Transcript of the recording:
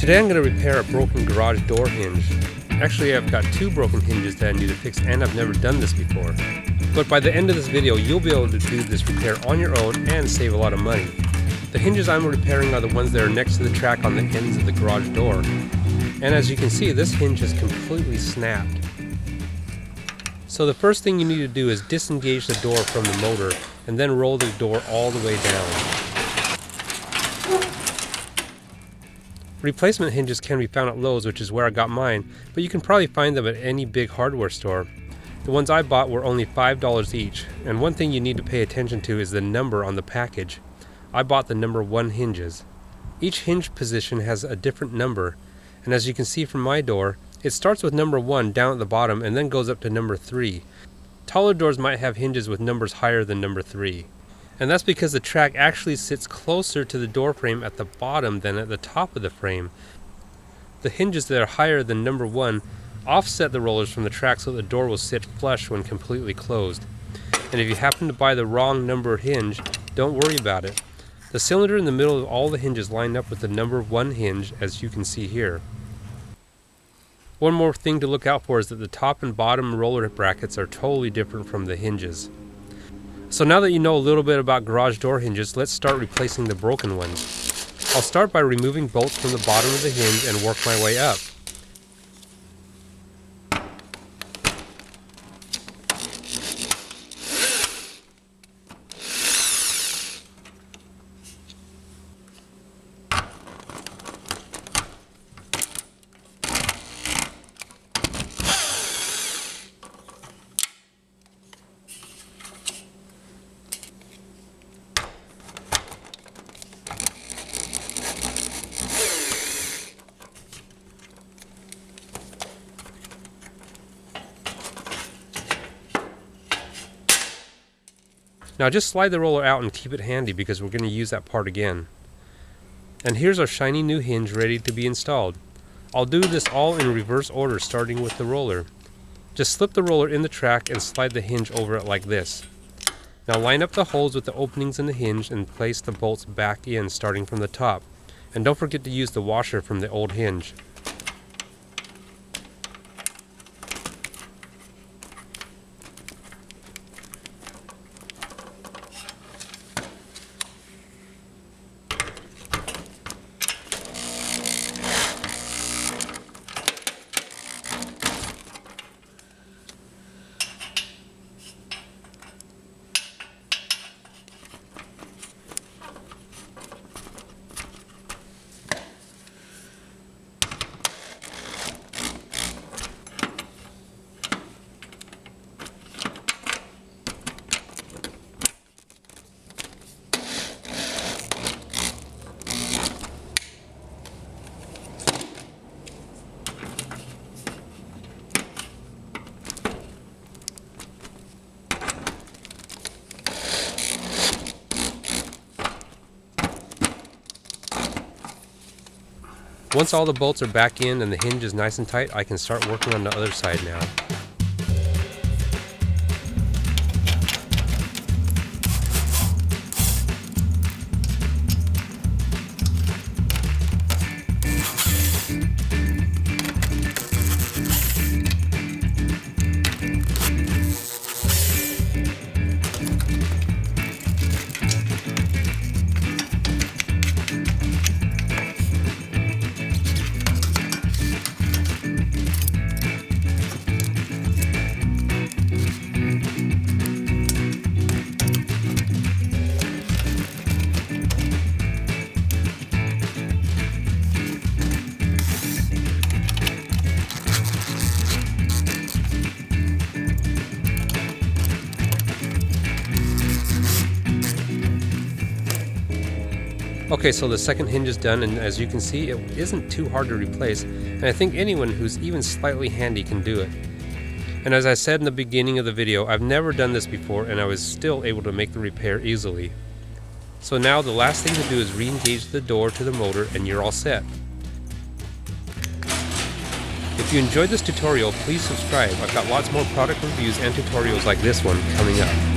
Today I'm going to repair a broken garage door hinge. Actually, I've got two broken hinges that I need to fix, and I've never done this before. But by the end of this video, you'll be able to do this repair on your own and save a lot of money. The hinges I'm repairing are the ones that are next to the track on the ends of the garage door. And as you can see, this hinge is completely snapped. So the first thing you need to do is disengage the door from the motor and then roll the door all the way down. Replacement hinges can be found at Lowe's, which is where I got mine, but you can probably find them at any big hardware store. The ones I bought were only $5 each, and one thing you need to pay attention to is the number on the package. I bought the number 1 hinges. Each hinge position has a different number, and as you can see from my door, it starts with number 1 down at the bottom and then goes up to number 3. Taller doors might have hinges with numbers higher than number 3. And that's because the track actually sits closer to the door frame at the bottom than at the top of the frame. The hinges that are higher than number 1 offset the rollers from the track so the door will sit flush when completely closed. And if you happen to buy the wrong number hinge, don't worry about it. The cylinder in the middle of all the hinges line up with the number 1 hinge, as you can see here. One more thing to look out for is that the top and bottom roller brackets are totally different from the hinges. So now that you know a little bit about garage door hinges, let's start replacing the broken ones. I'll start by removing bolts from the bottom of the hinge and work my way up. Now just slide the roller out and keep it handy because we're going to use that part again. And here's our shiny new hinge ready to be installed. I'll do this all in reverse order, starting with the roller. Just slip the roller in the track and slide the hinge over it like this. Now line up the holes with the openings in the hinge and place the bolts back in, starting from the top. And don't forget to use the washer from the old hinge. Once all the bolts are back in and the hinge is nice and tight, I can start working on the other side now. Okay, so the second hinge is done, and as you can see, it isn't too hard to replace, and I think anyone who's even slightly handy can do it. And as I said in the beginning of the video, I've never done this before, and I was still able to make the repair easily. So now the last thing to do is re-engage the door to the motor, and you're all set. If you enjoyed this tutorial, please subscribe. I've got lots more product reviews and tutorials like this one coming up.